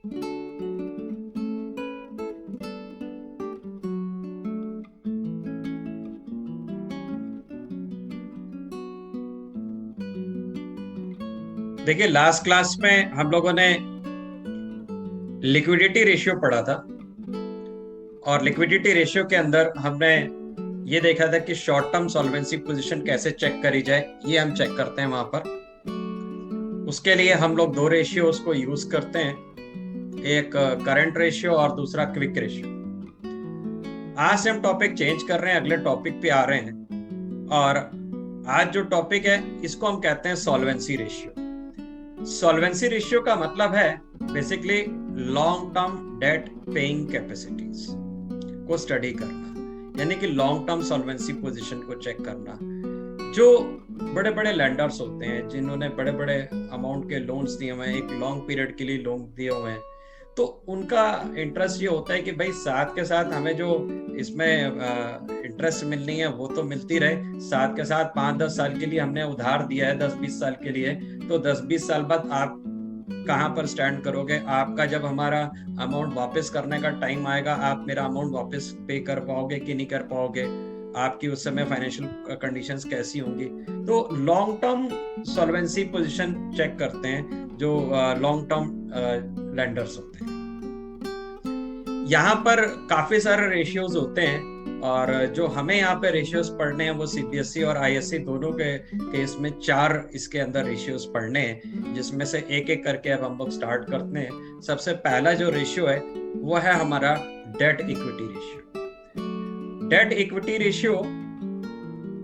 देखिए, last class में हम लोगों ने लिक्विडिटी रेशियो पढ़ा था, और लिक्विडिटी रेशियो के अंदर हमने ये देखा था कि शॉर्ट टर्म सॉल्वेंसी पोजीशन कैसे चेक करी जाए। ये हम चेक करते हैं वहां पर। उसके लिए हम लोग दो रेशियोज को यूज करते हैं, एक करंट रेशियो और दूसरा क्विक रेशियो। आज से हम टॉपिक चेंज कर रहे हैं, अगले टॉपिक पे आ रहे हैं। और आज जो टॉपिक है इसको हम कहते हैं सॉल्वेंसी रेशियो। सॉल्वेंसी रेशियो का मतलब है basically long term debt paying capacities को स्टडी करना, यानी कि लॉन्ग टर्म सॉल्वेंसी पोजीशन को चेक करना। जो बड़े बड़े लैंडर्स होते हैं जिन्होंने बड़े बड़े अमाउंट के लोन्स दिए हुए हैं, एक लॉन्ग पीरियड के लिए लोन दिए हुए हैं, तो उनका इंटरेस्ट ये होता है कि भाई साथ के साथ हमें जो इसमें इंटरेस्ट मिलनी है वो तो मिलती रहे, साथ के साथ 5-10 साल के लिए हमने उधार दिया है, 10-20 साल के लिए, तो 10-20 साल बाद आप कहाँ पर स्टैंड करोगे? आपका जब हमारा अमाउंट वापस करने का टाइम आएगा, आप मेरा अमाउंट वापस पे कर पाओगे कि नहीं कर पाओगे? आपकी उस समय फाइनेंशियल कंडीशंस कैसी होंगी? तो long term solvency position check करते हैं जो लॉन्ग टर्म लेंडर्स होते हैं। यहाँ पर काफी सारे रेशियोज होते हैं, और जो हमें यहाँ पे रेशियोज पढ़ने हैं वो सीबीएसई और आईएससी दोनों के केस में 4 इसके अंदर रेशियोज पढ़ने हैं, जिसमें से एक एक करके अब हम लोग स्टार्ट करते हैं। सबसे पहला जो रेशियो है वो है हमारा debt equity ratio. Date equity ratio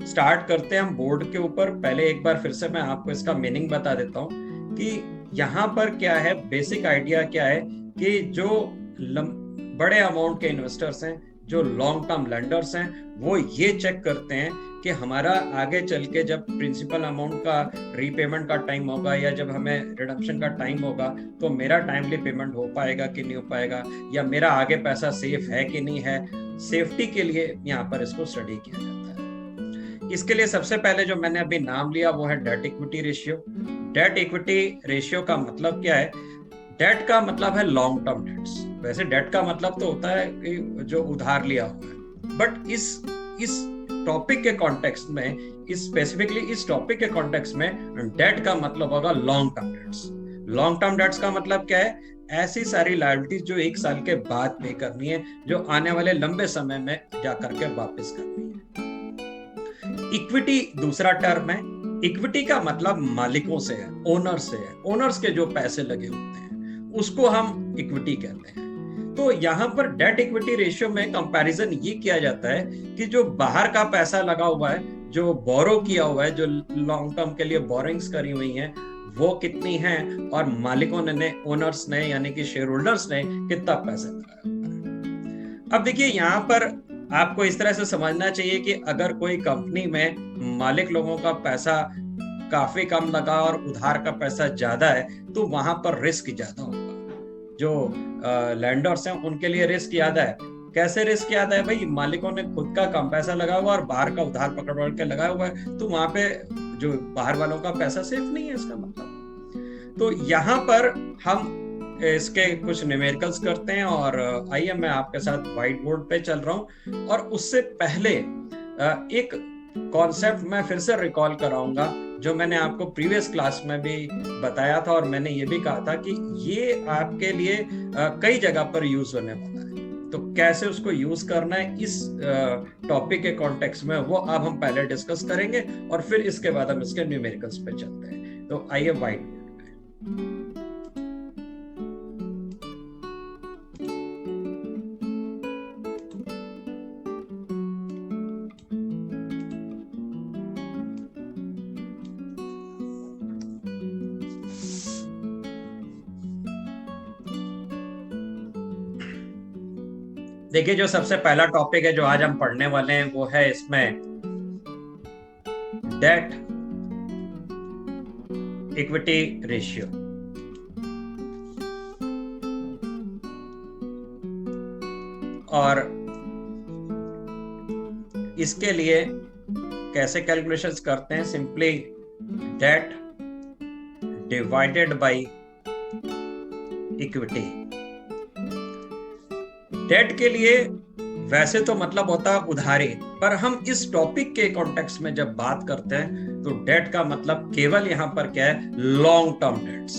start करते हैं हम बोर्ड के ऊपर। पहले एक बार फिर से मैं आपको इसका मीनिंग बता देता हूँ कि यहाँ पर क्या है, बेसिक आइडिया क्या है कि जो बड़े अमाउंट के इन्वेस्टर्स हैं, जो लॉन्ग टर्म लेंडर्स हैं, वो ये चेक करते हैं कि हमारा आगे चल के जब प्रिंसिपल अमाउंट का रीपेमेंट का टाइम होगा या जब हमें रिडम्पशन का टाइम होगा तो मेरा टाइमली पेमेंट हो पाएगा कि नहीं हो पाएगा, या मेरा आगे पैसा सेफ है कि नहीं है। सेफ्टी के लिए यहाँ पर इसको स्टडी किया जाता है। इसके लिए सबसे पहले जो मैंने अभी नाम लिया वो है date equity ratio. Date equity ratio का मतलब क्या है? डेट का मतलब है लॉन्ग टर्म डेट्स। वैसे डेट का मतलब तो होता है कि जो उधार लिया हुआ है, बट इस टॉपिक के कॉन्टेक्स्ट में, स्पेसिफिकली इस टॉपिक के कॉन्टेक्स्ट में डेट का मतलब होगा long term debts. Long term debts का मतलब क्या है? ऐसी सारी लायबिलिटीज जो 1 साल के बाद पे करनी है, जो आने वाले लंबे समय में जाकर के वापस करनी है। इक्विटी दूसरा टर्म है। इक्विटी का मतलब मालिकों से है, ओनर से है। ओनर्स के जो पैसे लगे होते हैं उसको हम इक्विटी कहते हैं। तो यहाँ पर डेट इक्विटी रेशियो में कंपैरिजन ये किया जाता है कि जो बाहर का पैसा लगा हुआ है, जो बोरो किया हुआ है, जो लॉन्ग टर्म के लिए बोरिंग्स करी हुई हैं, वो कितनी है, और मालिकों ने, ओनर्स ने यानी कि शेयर होल्डर्स ने कितना पैसा लगाया हुआ है। अब देखिए, यहाँ पर आपको इस तरह से समझना चाहिए कि अगर कोई कंपनी में मालिक लोगों का पैसा काफी कम लगा और उधार का पैसा ज्यादा है, तो वहां पर रिस्क ज्यादा होगा। जो लैंडर्स हैं उनके लिए रिस्क ज्यादा है। कैसे रिस्क ज्यादा है? भाई मालिकों ने खुद का कम पैसा लगा हुआ और बाहर का उधार पकड़ के लगा हुआ है, तो वहां पे जो बाहर वालों का पैसा सेफ नहीं है, इसका मतलब। तो यहाँ पर हम इसके कुछ न्यूमेरिकल्स करते हैं, और आइए मैं आपके साथ व्हाइट बोर्ड पे चल रहा हूँ। और उससे पहले एक कॉन्सेप्ट मैं फिर से रिकॉल कराऊंगा जो मैंने आपको प्रीवियस क्लास में भी बताया था, और मैंने ये भी कहा था कि ये आपके लिए कई जगह पर यूज होने वाला है। तो कैसे उसको यूज करना है इस टॉपिक के कॉन्टेक्स्ट में, वो अब हम पहले डिस्कस करेंगे, और फिर इसके बाद हम इसके न्यूमेरिकल्स पे चलते हैं। तो आइए व्हाइट बोर्ड पे। देखिए, जो सबसे पहला टॉपिक है जो आज हम पढ़ने वाले हैं वो है इसमें डेट इक्विटी रेशियो। और इसके लिए कैसे कैलकुलेशंस करते हैं? Simply debt divided by equity. Debt के लिए वैसे तो मतलब होता है उधारी, पर हम इस टॉपिक के कॉन्टेक्स्ट में जब बात करते हैं तो डेट का मतलब केवल यहाँ पर क्या है, लॉन्ग टर्म डेट्स,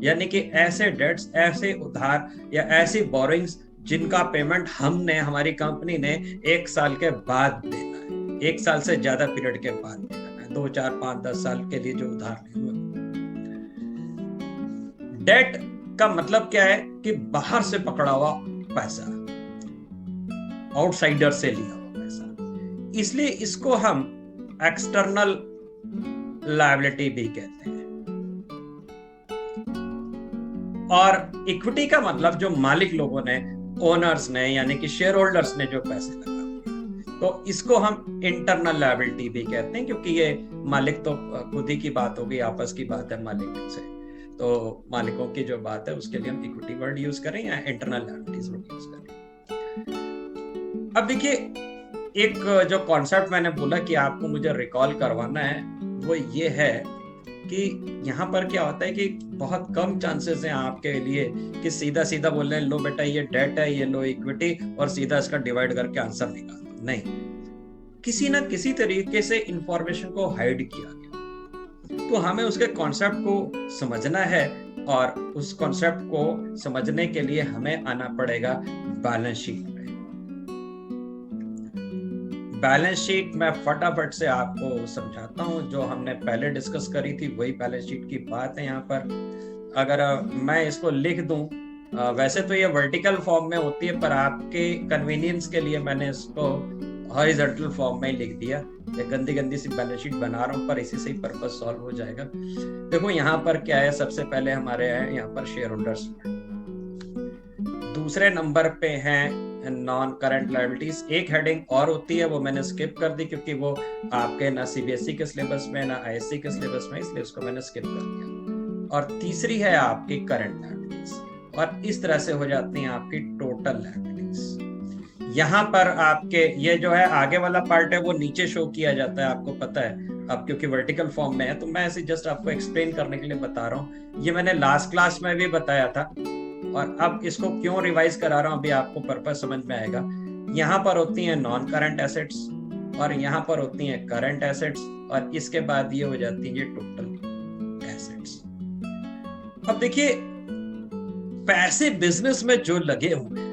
यानी कि ऐसे डेट्स, ऐसे उधार या ऐसी बोरिंग्स जिनका पेमेंट हमने, हमारी कंपनी ने 1 साल के बाद देना है, 1 साल से ज्यादा पीरियड के बाद देना है, 2, 4, 5, 10 साल के लिए जो उधार लिए हुए। डेट का मतलब क्या है कि बाहर से पकड़ा हुआ पैसा, आउटसाइडर से लिया हुआ पैसा, इसलिए इसको हम एक्सटर्नल लायबिलिटी भी कहते हैं। और इक्विटी का मतलब जो मालिक लोगों ने, ओनर्स ने, यानी कि शेयर होल्डर्स ने जो पैसे लगाए, तो इसको हम इंटरनल लायबिलिटी भी कहते हैं, क्योंकि ये मालिक तो खुद ही की बात होगी, आपस की बात है मालिक से, तो मालिकों की जो बात है उसके लिए हम इक्विटी वर्ड यूज करें या इंटरनल लायबिलिटीज वर्ड यूज करें। अब देखिए, एक जो कॉन्सेप्ट मैंने बोला कि आपको मुझे रिकॉल करवाना है, वो ये है कि यहाँ पर क्या होता है कि बहुत कम चांसेस हैं आपके लिए कि सीधा सीधा बोल रहे हैं लो बेटा ये डेट है, ये लो इक्विटी, और सीधा इसका डिवाइड करके आंसर निकाल दो। नहीं, किसी ना किसी तरीके से इंफॉर्मेशन को हाइड किया गया, तो हमें उसके कॉन्सेप्ट को समझना है, और उस कॉन्सेप्ट को समझने के लिए हमें आना पड़ेगा बैलेंस शीट में। बैलेंस शीट मैं फटाफट से आपको समझाता हूं, जो हमने पहले डिस्कस करी थी वही बैलेंस शीट की बात है यहाँ पर। अगर मैं इसको लिख दूं, वैसे तो ये वर्टिकल फॉर्म में होती है, पर आपके कन्वीनियंस के लिए मैंने इसको हॉरिजॉन्टल फॉर्म में लिख दिया। ये गंदी गंदी सी बैलेंस शीट बना रहा हूं, पर इसी से ही पर्पस सॉल्व हो जाएगा। देखो यहाँ पर क्या है, सबसे पहले हमारे है यहाँ पर शेयर होल्डर्स, दूसरे नंबर पे हैं नॉन करंट लायबिलिटीज। एक हेडिंग और होती है, वो मैंने स्किप कर दी क्योंकि वो आपके ना सीबीएसई के सिलेबस में ना आईएससी के सिलेबस में, इसलिए उसको मैंने स्किप कर दिया। और तीसरी है आपकी करंट लायबिलिटीज, और इस तरह से हो जाती हैं आपकी टोटल लायबिलिटीज। यहाँ पर आपके ये जो है आगे वाला पार्ट है वो नीचे शो किया जाता है, आपको पता है, अब क्योंकि वर्टिकल फॉर्म में है तो मैं ऐसे जस्ट आपको एक्सप्लेन करने के लिए बता रहा हूँ। ये मैंने लास्ट क्लास में भी बताया था, और अब इसको क्यों रिवाइज करा रहा हूं अभी आपको पर्पस समझ में आएगा। यहाँ पर होती हैं नॉन करंट एसेट्स, और यहाँ पर होती हैं करंट एसेट्स, और इसके बाद ये हो जाती है ये टोटल एसेट्स। अब देखिए, पैसे बिजनेस में जो लगे हुए हैं,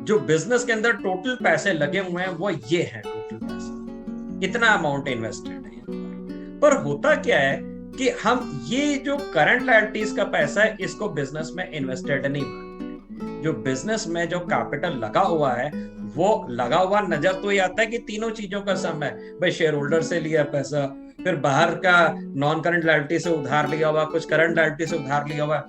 जो बिजनेस के अंदर टोटल पैसे लगे हुए हैं, वो ये है टोटल पैसे, इतना अमाउंट इन्वेस्टेड है। पर होता क्या है कि हम ये जो करंट लायबिलिटीज का पैसा है इसको बिजनेस में इन्वेस्टेड नहीं मानते। जो बिजनेस में जो कैपिटल लगा हुआ है, वो लगा हुआ नजर तो ये आता है कि तीनों चीजों का सम है, भाई शेयर होल्डर से लिया पैसा, फिर बाहर का नॉन करंट लायबिलिटी से उधार लिया हुआ, कुछ करंट लायबिलिटी से उधार लिया हुआ,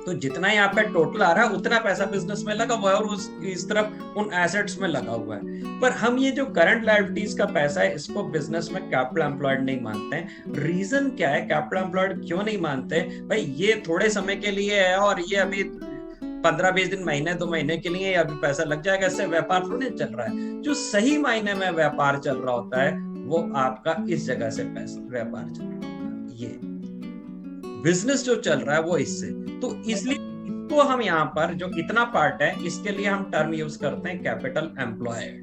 तो जितना यहाँ पे टोटल आ रहा है उतना पैसा बिजनेस में लगा हुआ है, और इस तरफ उन एसेट्स में लगा हुआ है। पर हम ये जो करंट लायबिलिटीज का पैसा है इसको बिजनेस में कैपिटल एम्प्लॉयड नहीं मानते हैं। रीजन क्या है, कैपिटल एम्प्लॉयड क्यों नहीं मानते? भाई ये थोड़े समय के लिए है, और ये अभी 15-20 दिन, महीने 2 महीने के लिए अभी पैसा लग जाएगा, इससे व्यापार थोड़ी चल रहा है। जो सही मायने में व्यापार चल रहा होता है वो आपका इस जगह से पैसा व्यापार चल रहा होता है, ये बिजनेस जो चल रहा है वो इससे। तो इसलिए इसको हम यहाँ पर जो इतना पार्ट है इसके लिए हम टर्म यूज करते हैं कैपिटल एम्प्लॉयड।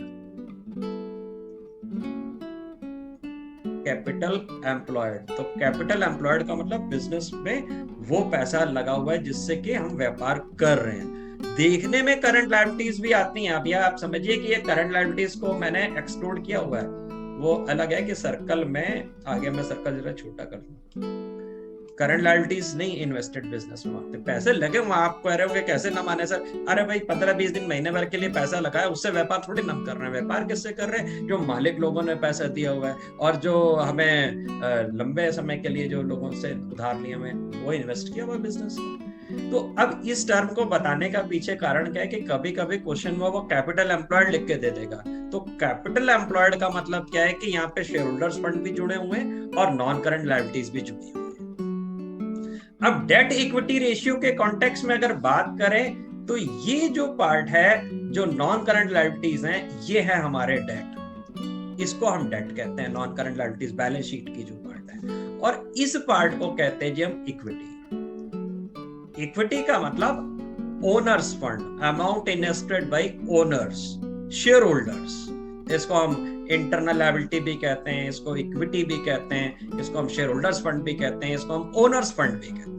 कैपिटल एम्प्लॉयड, तो कैपिटल एम्प्लॉयड का मतलब बिजनेस में वो पैसा लगा हुआ है जिससे कि हम व्यापार कर रहे हैं। देखने में करंट लायबिलिटीज भी आती हैं, अब यह आप समझिए कि ये करंट लायबिलिटीज को मैंने एक्सक्लूड किया हुआ है, वो अलग है कि सर्कल में, आगे मैं सर्कल जरा छोटा कर दूं। करंट लायबिलिटीज नहीं इन्वेस्टेड बिजनेस में मानते, पैसे लगे वहां। आप कह रहे होंगे कैसे ना माने सर, अरे भाई 15-20 दिन, महीने भर के लिए पैसा लगा है, उससे व्यापार थोड़ी ना कर रहे हैं। व्यापार किससे कर रहे हैं? जो मालिक लोगों ने पैसा दिया हुआ है, और जो हमें लंबे समय के लिए जो लोगों से उधार लिए हुए वो इन्वेस्ट किया हुआ बिजनेस में। तो अब इस टर्म को बताने का पीछे कारण क्या है कि कभी कभी क्वेश्चन में वो कैपिटल एम्प्लॉयड लिख के दे देगा। तो कैपिटल एम्प्लॉयड का मतलब क्या है कि यहाँ पे शेयर होल्डर्स फंड भी जुड़े हुए हैं और नॉन करंट लायबिलिटीज भी जुड़ी हुई है। अब डेट इक्विटी रेशियो के कॉन्टेक्स्ट में अगर बात करें तो ये जो पार्ट है, जो नॉन करंट लायबिलिटीज हैं, ये है हमारे डेट। इसको हम डेट कहते हैं, non current liabilities balance sheet की जो पार्ट है। और इस पार्ट को कहते हैं जी हम इक्विटी। इक्विटी का मतलब owner's fund, amount invested bye owners, share holders. इसको हम इंटरनल लायबिलिटी भी कहते हैं, इसको इक्विटी भी कहते हैं, इसको हम शेयर होल्डर्स फंड भी कहते हैं, इसको हम ओनर्स फंड भी कहते हैं।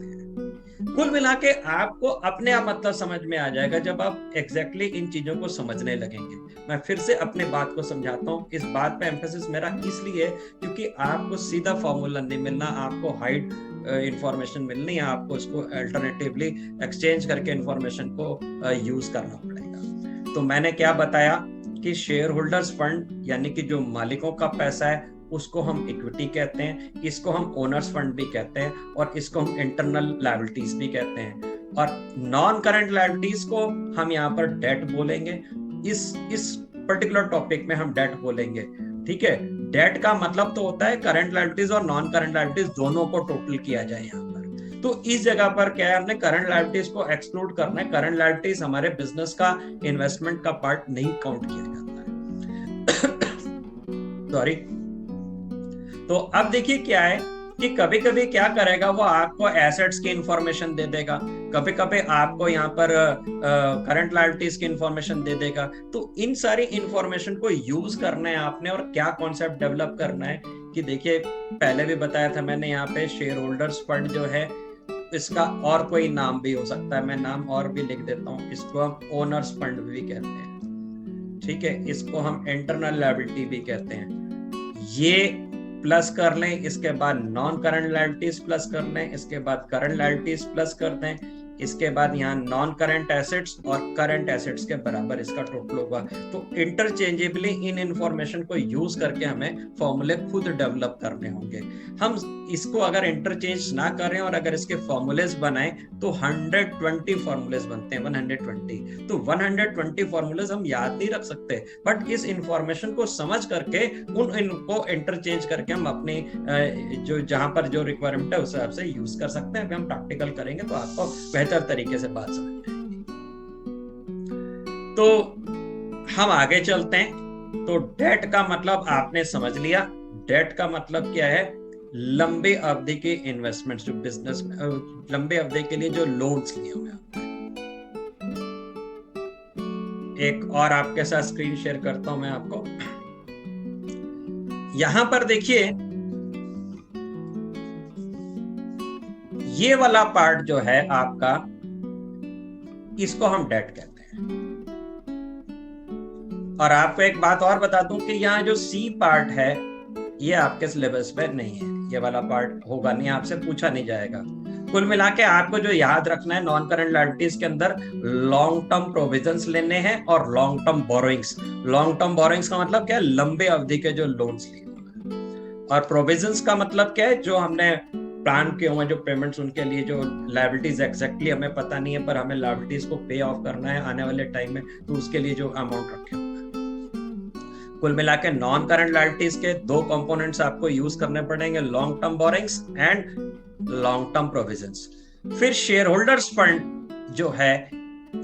कुल मिला के आपको अपने आप मतलब समझ में आ जाएगा जब आप एग्जैक्टली इन चीजों को समझने लगेंगे। मैं फिर से अपने बात को समझाता हूँ, इस बात पे एम्फेसिस मेरा इसलिए क्योंकि आपको सीधा फॉर्मूला नहीं मिलना, आपको हाइड इंफॉर्मेशन मिलनी है, आपको इसको अल्टरनेटिवली एक्सचेंज करके इंफॉर्मेशन को यूज करना पड़ेगा। तो मैंने क्या बताया कि शेयर होल्डर्स फंड यानी कि जो मालिकों का पैसा है उसको हम इक्विटी कहते हैं, इसको हम ओनर्स फंड भी कहते हैं, और इसको हम इंटरनल लायबिलिटीज भी कहते हैं, और नॉन करंट लायबिलिटीज को हम यहाँ पर डेट बोलेंगे। इस पर्टिकुलर टॉपिक में हम डेट बोलेंगे, ठीक है। डेट का मतलब तो होता है करंट लायबिलिटीज और नॉन करंट लायबिलिटीज दोनों को टोटल किया जाए यहाँ पर। तो इस जगह पर क्या है, हमने करंट लायबिलिटीज को एक्सक्लूड करना है। करंट लायबिलिटीज हमारे बिजनेस का इन्वेस्टमेंट का पार्ट नहीं काउंट किया जाता है। सॉरी। तो अब देखिए क्या है कि कभी कभी क्या करेगा वो, आपको एसेट्स की इंफॉर्मेशन दे देगा, कभी कभी आपको यहाँ पर करंट लायबिलिटीज की इंफॉर्मेशन दे देगा। तो इन सारी इंफॉर्मेशन को यूज करना है आपने, और क्या कॉन्सेप्ट डेवलप करना है कि देखिए पहले भी बताया था मैंने, यहाँ पे शेयर होल्डर्स फंड जो है इसका और कोई नाम भी हो सकता है, मैं नाम और भी लिख देता हूँ। इसको हम ओनर्स फंड भी कहते हैं, ठीक है। इसको हम इंटरनल लायबिलिटी भी कहते हैं। ये प्लस कर लें, इसके बाद नॉन करंट लायबिलिटीज प्लस कर लें, इसके बाद करंट लायबिलिटीज प्लस कर दें, इसके बाद यहाँ नॉन करंट एसेट्स और करंट एसेट्स के बराबर इसका टोटल होगा। तो इंटरचेंजेबली इन इंफॉर्मेशन को यूज करके हमें फॉर्मूले खुद डेवलप करने होंगे। हम इसको अगर इंटरचेंज ना करें और अगर इसके फॉर्मूलेज बनाएं तो 120 फॉर्मूलेज बनते हैं, 120। तो 120 फॉर्मूलेज हम याद नहीं रख सकते, बट इस इंफॉर्मेशन को समझ करके इनको इंटरचेंज करके हम अपनी जो जहां पर जो रिक्वायरमेंट है उस हिसाब से यूज कर सकते हैं। अभी हम प्रैक्टिकल करेंगे तो आपको बेहतर तरीके से बात समझ में आएगी। तो हम आगे चलते हैं। तो डेट का मतलब आपने समझ लिया। डेट का मतलब क्या है, लंबे अवधि के इन्वेस्टमेंट्स, जो बिजनेस लंबे अवधि के लिए जो लोन्स लिए हुए हैं। एक और आपके साथ स्क्रीन शेयर करता हूं मैं आपको। यहां पर देखिए ये वाला पार्ट जो है आपका, इसको हम डेट कहते हैं। और आपको एक बात और बता दूं कि यहाँ जो सी पार्ट है ये आपके सिलेबस पे नहीं है, ये वाला पार्ट होगा नहीं, आपसे पूछा नहीं जाएगा। कुल मिला के आपको जो याद रखना है, नॉन करंट लायबिलिटीज के अंदर लॉन्ग टर्म प्रोविजंस लेने हैं और long term borrowings. Long term borrowings का मतलब क्या है, लंबे अवधि के जो लोन्स लिए, और प्रोविजंस का मतलब क्या है, जो हमने प्लान किए हुए जो पेमेंट्स, उनके लिए जो लायबिलिटीज एग्जैक्टली हमें पता नहीं है पर हमें लायबिलिटीज को पे ऑफ करना है आने वाले टाइम में, तो उसके लिए जो अमाउंट रखे हुए। कुल मिला के नॉन करंट लायबिलिटीज के दो कंपोनेंट्स आपको यूज करने पड़ेंगे, long term borrowings and long term provisions. फिर शेयर होल्डर्स फंड जो है,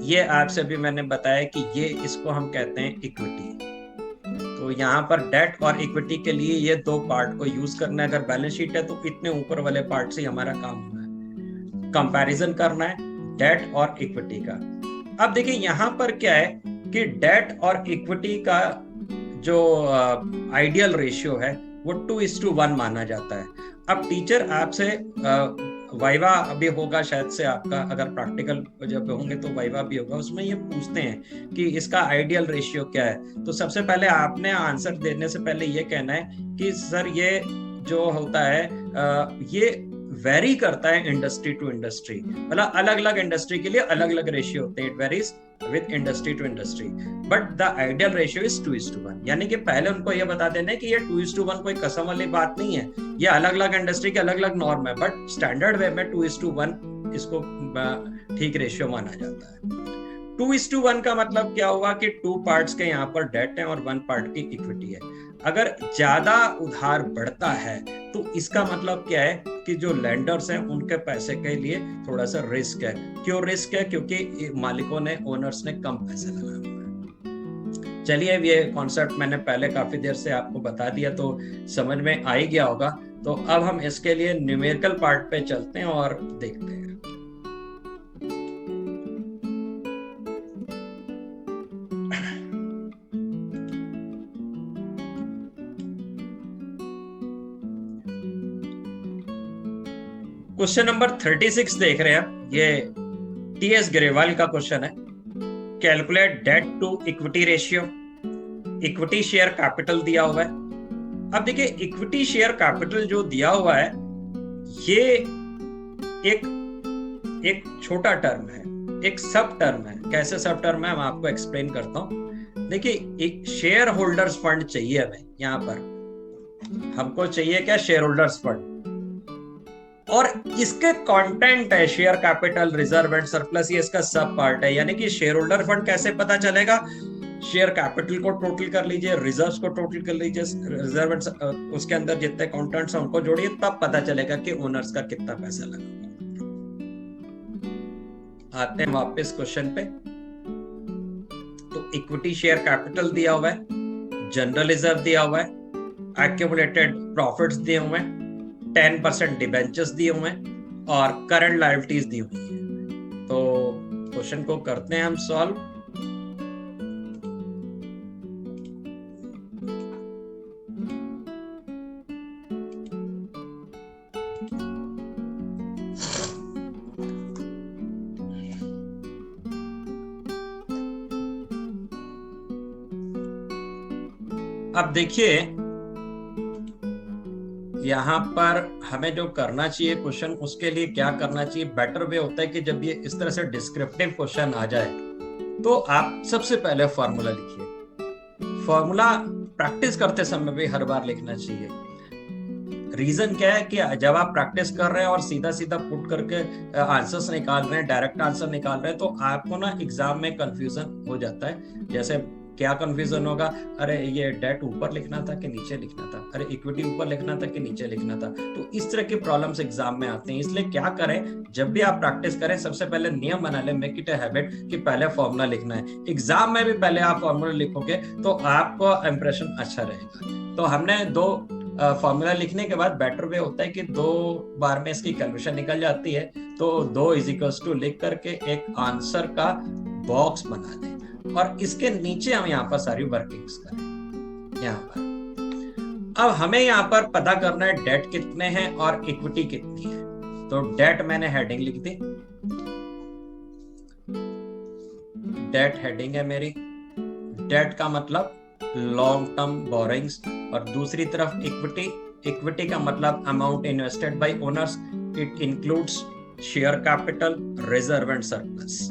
ये आपसे भी मैंने बताया कि ये इसको हम कहते हैं इक्विटी। तो यहाँ पर डेट और इक्विटी के लिए ये दो पार्ट को यूज करना है। अगर बैलेंस शीट है तो इतने ऊपर वाले पार्ट से हमारा काम होना है, कंपैरिजन करना है डेट और इक्विटी का। अब देखिए यहाँ पर क्या है कि डेट और इक्विटी का जो आइडियल रेशियो है वो 2:1 माना जाता है। अब टीचर आपसे वाइवा अभी होगा शायद से आपका, अगर प्रैक्टिकल जब होंगे तो वाइवा भी होगा, उसमें ये पूछते हैं कि इसका आइडियल रेशियो क्या है। तो सबसे पहले आपने आंसर देने से पहले ये कहना है कि सर ये जो होता है ये वेरी करता है इंडस्ट्री टू इंडस्ट्री, मतलब अलग अलग इंडस्ट्री के लिए अलग अलग रेशियो होते हैं, it varies with industry to industry, but the ideal ratio is 2:1। यानी कि पहले उनको ये बता देना है कि ये 2:1 कोई कसम वाली बात नहीं है, ये अलग अलग इंडस्ट्री के अलग अलग नॉर्म है, बट स्टैंडर्ड वे में 2:1 इसको ठीक रेशियो माना जाता है। 2:1 का मतलब क्या हुआ कि 2 पार्ट्स के यहाँ पर डेट है और 1 पार्ट की इक्विटी है। अगर ज्यादा उधार बढ़ता है तो इसका मतलब क्या है कि जो लेंडर्स हैं उनके पैसे के लिए थोड़ा सा रिस्क है। क्यों रिस्क है? क्योंकि मालिकों ने, ओनर्स ने कम पैसे लगाए हुए हैं। चलिए, ये कॉन्सेप्ट मैंने पहले काफी देर से आपको बता दिया तो समझ में आ ही गया होगा। तो अब हम इसके लिए न्यूमेरिकल पार्ट पे चलते हैं और देखते हैं। क्वेश्चन नंबर 36 देख रहे हैं, ये टीएस ग्रेवाल का क्वेश्चन है। Calculate debt to equity ratio. Equity share capital दिया हुआ है। अब देखिए, इक्विटी शेयर कैपिटल जो दिया हुआ है ये एक छोटा टर्म है, एक सब टर्म है। कैसे सब टर्म है, मैं आपको एक्सप्लेन करता हूं। देखिए, एक शेयर होल्डर्स फंड चाहिए हमें। यहां पर हमको चाहिए क्या? Share holders fund. और इसके कंटेंट है share capital, reserve and surplus, ये इसका सब पार्ट है। यानी कि शेयर होल्डर फंड कैसे पता चलेगा? शेयर कैपिटल को टोटल कर लीजिए, रिजर्व्स को टोटल कर लीजिए, रिजर्व एंड उसके अंदर जितने कंटेंट्स हैं उनको जोड़िए, तब पता चलेगा कि ओनर्स का कितना पैसा लगा। आते हैं वापस क्वेश्चन पे। तो इक्विटी शेयर कैपिटल दिया हुआ है, जनरल रिजर्व दिया हुआ है, एक्यूमुलेटेड प्रॉफिट्स दिए हुए हैं, 10% डिबेंचर्स दिए हुए हैं और करंट लायबिलिटीज दी हुई है। तो क्वेश्चन को करते हैं हम सॉल्व। अब देखिए, यहां पर हमें जो करना चाहिए क्वेश्चन, उसके लिए क्या करना चाहिए? बेटर वे होता है कि जब ये इस तरह से डिस्क्रिप्टिव क्वेश्चन आ जाए तो आप सबसे पहले फॉर्मूला लिखिए। फॉर्मूला प्रैक्टिस करते समय भी हर बार लिखना चाहिए। रीजन क्या है कि जब आप प्रैक्टिस कर रहे हैं और सीधा सीधा पुट करके आंसर्स निकाल रहे हैं, डायरेक्ट आंसर निकाल रहे हैं, तो आपको ना एग्जाम में कंफ्यूजन हो जाता है। जैसे क्या कंफ्यूजन होगा? अरे ये डेट ऊपर लिखना था कि नीचे लिखना था, अरे इक्विटी ऊपर लिखना था कि नीचे लिखना था। तो इस तरह के प्रॉब्लम्स एग्जाम में आते हैं। इसलिए क्या करें, जब भी आप प्रैक्टिस करें सबसे पहले नियम बना लें, मेक इट अ हैबिट कि पहले फॉर्मूला लिखना है। एग्जाम में भी पहले आप फॉर्मूला लिखोगे तो आपको इंप्रेशन अच्छा रहेगा। तो हमने दो फॉर्मूला लिखने के बाद बेटर वे होता है कि 2 बार में इसकी कैलकुलेशन निकल जाती है। तो 2 इज टू लिख करके एक आंसर का बॉक्स बना दें और इसके नीचे हम यहाँ पर सारी वर्किंग्स करें। यहाँ पर अब हमें यहाँ पर पता करना है डेट कितने हैं और इक्विटी कितनी है। तो डेट मैंने हेडिंग लिख दी, डेट हेडिंग है मेरी। डेट का मतलब लॉन्ग टर्म बोरिंग्स और दूसरी तरफ इक्विटी। इक्विटी का मतलब amount invested bye owners. It includes share capital, reserve and surplus.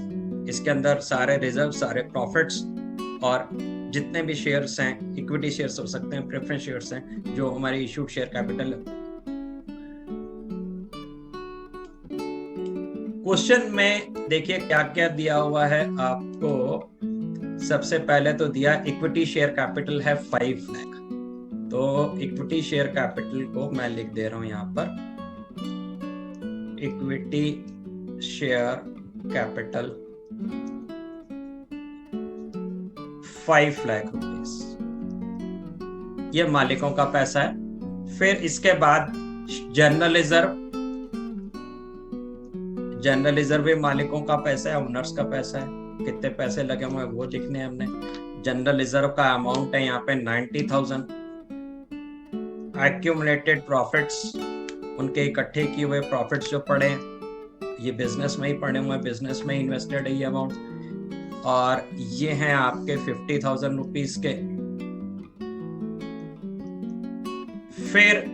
इसके अंदर सारे रिजर्व, सारे प्रॉफिट्स और जितने भी शेयर्स हैं, इक्विटी शेयर्स हो सकते हैं, प्रेफरेंस शेयर्स हैं, जो हमारे इशूड शेयर कैपिटल है। क्वेश्चन में देखिए क्या क्या दिया हुआ है आपको। सबसे पहले तो दिया इक्विटी शेयर कैपिटल है 5 लाख। तो इक्विटी शेयर कैपिटल को मैं लिख दे रहा हूं यहां पर, equity share capital 5 lakh rupees, ये मालिकों का पैसा है। फिर इसके बाद जनरल रिजर्व, जनरल रिजर्व भी मालिकों का पैसा है, ओनर्स का पैसा है। कितने पैसे लगे हुए वो लिखने हैं हमने। जनरल रिजर्व का अमाउंट है यहाँ पे 90,000। एक्यूमुलेटेड प्रॉफिट्स, उनके इकट्ठे किए हुए प्रॉफिट्स जो पड़े हैं, ये बिजनेस में ही पड़े हुए, बिजनेस में इन्वेस्टेड है ये अमाउंट। और ये हैं आपके 50,000 रुपीज के। फिर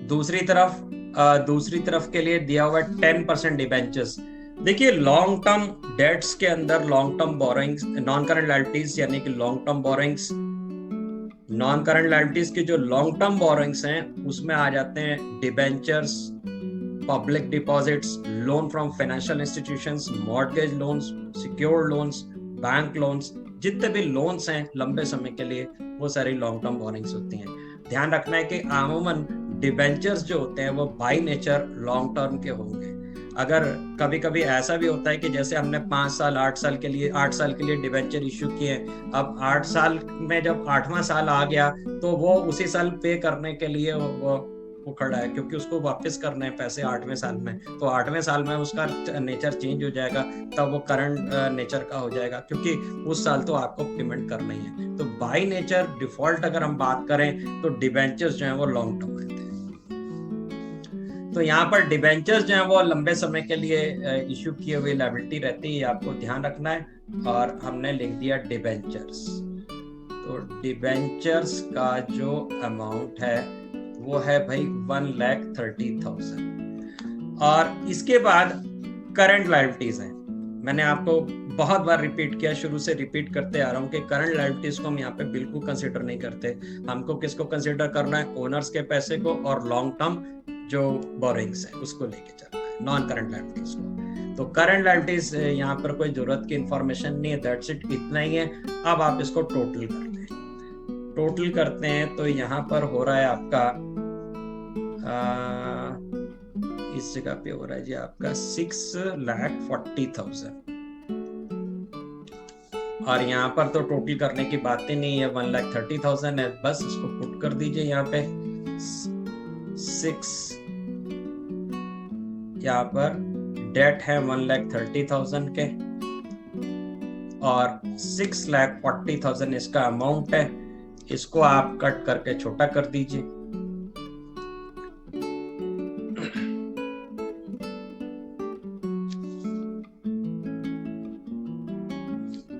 दूसरी तरफ के लिए दिया हुआ 10% डिबेंचर्स। देखिए, लॉन्ग टर्म डेट्स के अंदर long term borrowings, non current liabilities यानी कि long term borrowings, non current liabilities की जो लॉन्ग टर्म बोरोइंग्स हैं उसमें आ जाते हैं debentures, public deposits, loan from financial institutions, mortgage loans, secured loans, bank loans, जितने भी लोन्स हैं लंबे समय के लिए, वो सारी लॉन्ग टर्म बोरोइंग्स होती हैं। ध्यान रखना है कि अमूमन डिबेंचर्स जो होते हैं वो बाय नेचर लॉन्ग टर्म के होंगे। अगर कभी कभी ऐसा भी होता है कि जैसे हमने 5 साल 8 साल के लिए डिबेंचर इश्यू किए, अब 8 साल में जब 8वां साल आ गया तो वो उसी साल पे करने के लिए वो खड़ा है, क्योंकि उसको वापस करने हैं पैसे 8वें साल में। तो 8वें साल में उसका नेचर चेंज हो जाएगा, तब वो करंट नेचर का हो जाएगा, क्योंकि उस साल तो आपको पेमेंट करना ही है। तो बाय नेचर डिफॉल्ट अगर हम बात करें तो डिबेंचर्स जो है वो लॉन्ग टर्म रहते हैं। तो यहाँ पर डिबेंचर्स जो है वो लंबे समय के लिए इश्यू किए हुए लायबिलिटी रहती है, आपको ध्यान रखना है। और हमने लिख दिया डिबेंचर्स। तो डिबेंचर्स का जो अमाउंट है वो है भाई 1,30,000। और इसके बाद करंट लायबिलिटीज हैं। मैंने आपको बहुत बार रिपीट किया, शुरू से रिपीट करते आ रहा हूँ कि करंट लायबिलिटीज को हम यहाँ पे बिल्कुल कंसीडर नहीं करते। हमको किसको कंसीडर करना है? ओनर्स के पैसे को और लॉन्ग टर्म जो बोरिंग्स है उसको लेके चलना है, नॉन करंट लायबिलिटीज को। तो करंट लायबिलिटीज यहाँ पर कोई जरूरत की इंफॉर्मेशन नहीं है, दैट्स इट, इतना ही है। अब आप इसको टोटल करते हैं, टोटल करते हैं तो यहाँ पर हो रहा है आपका इस जगह पे हो रहा है जी आपका 6,40,000। और यहाँ पर तो टोटल करने की बात ही नहीं है, 1,30,000 है, बस इसको पुट कर दीजिए यहाँ पे 6। यहाँ पर डेट है 1,30,000 के और 6,40,000 इसका अमाउंट है। इसको आप कट करके छोटा कर दीजिए।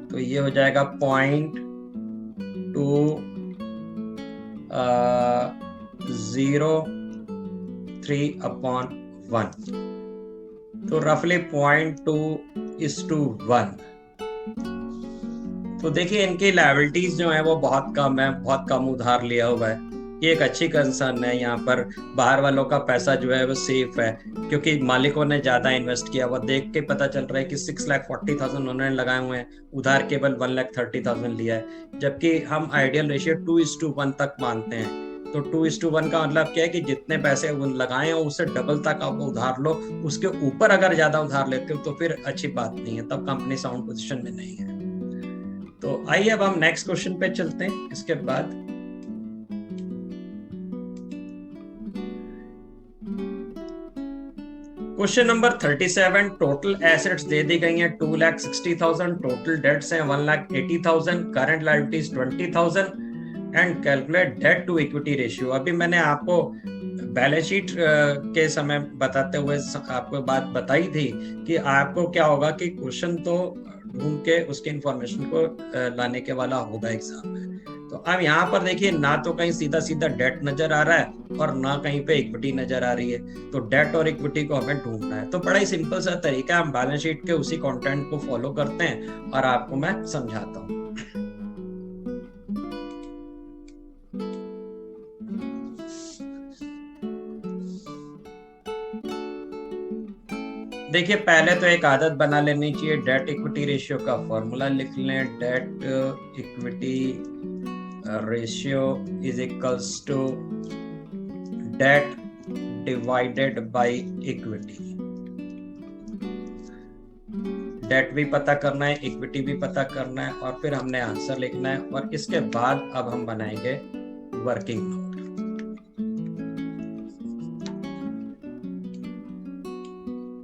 तो ये हो जाएगा 0.03/1, तो रफली 0.2:1। तो देखिए इनकी लायबिलिटीज जो है वो बहुत कम है, बहुत कम उधार लिया हुआ है। ये एक अच्छी कंसर्न है। यहाँ पर बाहर वालों का पैसा जो है वो सेफ है, क्योंकि मालिकों ने ज्यादा इन्वेस्ट किया। वो देख के पता चल रहा है कि 6,40,000 उन्होंने लगाए हुए हैं, उधार केवल 1,30,000 लिया है। जबकि हम आइडियल रेशियो 2:1 तक मानते हैं। तो 2:1 का मतलब क्या है कि जितने पैसे लगाए हैं उससे डबल तक आप उधार लो। उसके ऊपर अगर ज्यादा उधार लेते हो तो फिर अच्छी बात नहीं है, तब कंपनी साउंड पोजीशन में नहीं है। तो आइए अब हम नेक्स्ट क्वेश्चन पे चलते हैं। इसके बाद क्वेश्चन नंबर 37, टोटल एसेट्स दे दी गई हैं 2,60,000, टोटल डेट्स हैं 1,80,000, current liabilities 20,000 and calculate debt to equity ratio. अभी मैंने आपको बैलेंस शीट के समय बताते हुए आपको बात बताई थी कि आपको क्या होगा कि क्वेश्चन तो ढूंढ के उसके इंफॉर्मेशन को लाने के वाला होगा एग्जाम में। तो अब यहाँ पर देखिए ना तो कहीं सीधा सीधा डेट नजर आ रहा है और ना कहीं पे इक्विटी नजर आ रही है। तो डेट और इक्विटी को हमें ढूंढना है। तो बड़ा ही सिंपल सा तरीका, हम बैलेंस शीट के उसी कंटेंट को फॉलो करते हैं और आपको मैं समझाता हूँ। देखिए पहले तो एक आदत बना लेनी चाहिए, डेट इक्विटी रेशियो का फॉर्मूला लिख लें। Debt equity ratio is equals to debt divided by equity. Debt भी पता करना है, इक्विटी भी पता करना है और फिर हमने आंसर लिखना है। और इसके बाद अब हम बनाएंगे वर्किंग नोट।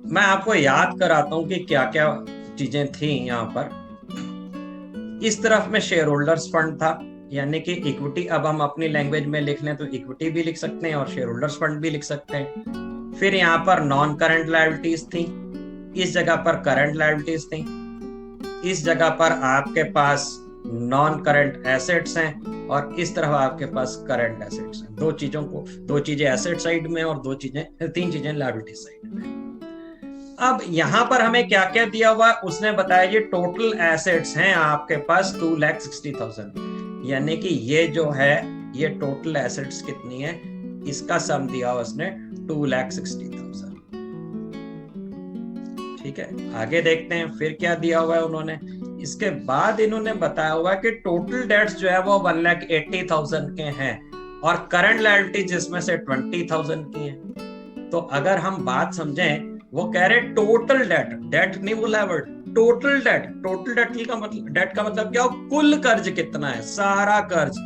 मैं आपको याद कराता हूं कि क्या क्या चीजें थी यहाँ पर। इस तरफ में शेयर होल्डर्स फंड था, यानी कि इक्विटी। अब हम अपनी लैंग्वेज में लिख लें तो इक्विटी भी लिख सकते हैं और शेयर होल्डर्स फंड भी लिख सकते हैं। फिर यहाँ पर नॉन करंट लायबिलिटीज थी, इस जगह पर करंट लायबिलिटीज थी, इस जगह पर आपके पास नॉन करंट एसेट्स हैं और इस तरफ आपके पास करंट एसेट्स हैं। दो चीजें एसेट साइड में और तीन चीजें लायबिलिटी साइड में। अब यहां पर हमें क्या क्या दिया हुआ है उसने बताया, ये टोटल एसेट्स हैं आपके पास 2,60,000, यानी कि ये जो है ये टोटल एसेट्स कितनी है इसका सम दिया हुआ उसने 2,60,000। ठीक है, आगे देखते हैं फिर क्या दिया हुआ है उन्होंने। इसके बाद इन्होंने बताया हुआ है कि टोटल डेट्स जो है वो 1,80,000 के हैं और करंट लायबिलिटी जिसमें से 20,000 की है। तो अगर हम बात समझें, वो कह रहे टोटल डेट, डेट नहीं बोला word, total date. Total date का मतलब क्या हो? कुल कर्ज कितना है, सारा कर्ज।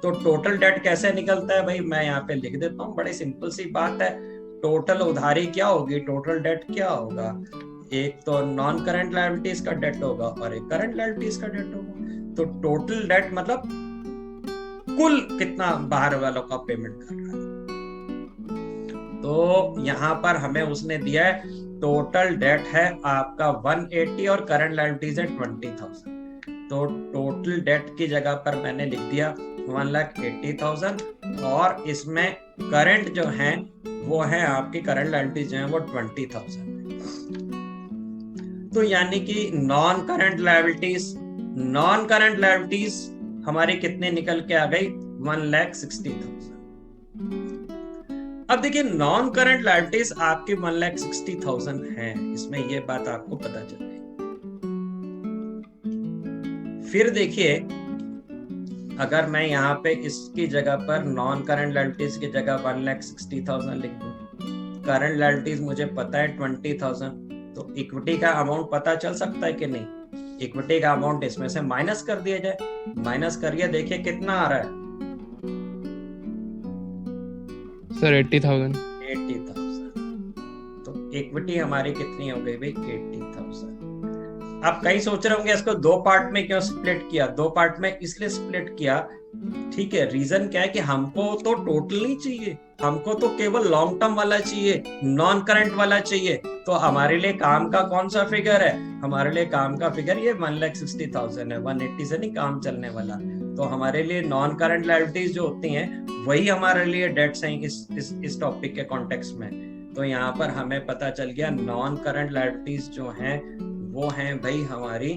तो टोटल डेट कैसे निकलता है भाई, मैं यहाँ पे लिख देता हूँ, बड़ी सिंपल सी बात है। टोटल उधारी क्या होगी, टोटल डेट क्या होगा? एक तो नॉन करंट लायबिलिटीज का डेट होगा और एक करंट लायबिलिटीज का डेट होगा। तो टोटल डेट मतलब कुल कितना बाहर वालों का पेमेंट कर रहा है। तो यहाँ पर हमें उसने दिया है टोटल डेट है आपका 180 और करंट लायबिलिटीज है 20,000। तो टोटल डेट की जगह पर मैंने लिख दिया 1,80,000 और इसमें करंट जो है वो है आपकी करंट लायबिलिटीज जो है वो 20,000। तो यानी कि नॉन करंट लायबिलिटीज हमारी कितने निकल के आ गई 1,60,000। अब देखिए नॉन करंट लायबिलिटीज आपकी 1,60,000 है, इसमें ये बात आपको पता चल गई। फिर देखिए अगर मैं यहाँ पे इसकी जगह पर नॉन करंट लायबिलिटीज की जगह 1,60,000 लिख दूं, करंट लायबिलिटीज मुझे पता है 20,000, तो इक्विटी का अमाउंट पता चल सकता है कि नहीं? इक्विटी का अमाउंट इसमें से माइनस कर दिया जाए, माइनस करिए, देखिए कितना आ रहा है सर 80,000। 80,000। तो इक्विटी हमारी कितनी हो गई भाई 80,000। आप कई सोच रहे होंगे इसको दो पार्ट में क्यों स्प्लिट किया? दो पार्ट में इसलिए स्प्लिट किया, ठीक है, रीजन क्या है कि हमको तो टोटल नहीं चाहिए, हमको तो केवल लॉन्ग टर्म वाला चाहिए, नॉन करंट वाला चाहिए। तो हमारे लिए काम का कौन सा फिगर है? हमारे लिए काम का फिगर ये 1,60,000 है, 180 से नहीं काम चलने वाला। तो हमारे लिए नॉन करंट लायबिलिटीज जो होती हैं वही हमारे लिए डेट्स हैं इस टॉपिक के कॉन्टेक्स्ट में। तो यहाँ पर हमें पता चल गया नॉन करंट लायबिलिटीज जो हैं वो हैं भाई हमारी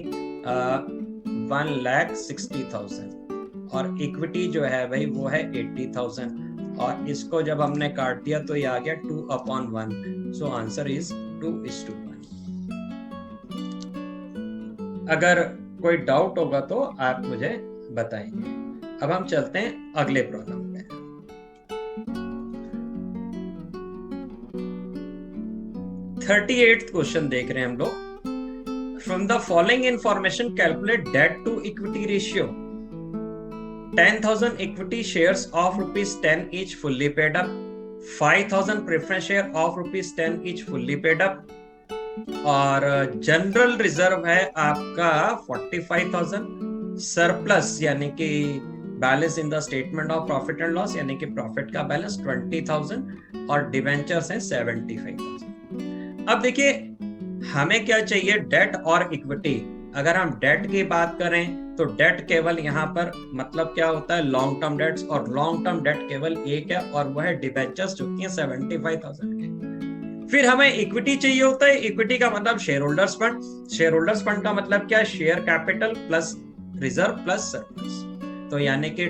1,60,000 और इक्विटी जो है भाई वो है 80,000 और इसको जब हमने काट दिया तो ये आ गया 2/1। So answer is 2:1। अगर कोई डाउट होगा तो आप मुझे बताएंगे। अब हम चलते हैं अगले प्रॉब्लम पे। 38th क्वेश्चन देख रहे हैं हम लोग। From the following information, calculate debt to equity ratio. 10,000 equity shares of ₹10 each fully paid up, 5,000 preference share of ₹10 each fully paid up, और जनरल रिजर्व है आपका 45,000, सरप्लस यानी कि balance in the statement of profit and loss यानी कि profit का balance 20,000 और debentures हैं 75,000। अब देखिए हमें क्या चाहिए, डेट और इक्विटी। अगर हम डेट की बात करें तो डेट केवल यहाँ पर मतलब क्या होता है लॉन्ग टर्म डेट्स, और लॉन्ग टर्म डेट केवल एक है और वह है डिबेंचर्स जो कि 75,000 के। फिर हमें इक्विटी चाहिए होता है, इक्विटी का मतलब share holders fund, share holders fund का मतलब क्या, share capital plus reserve plus surplus. तो यानी कि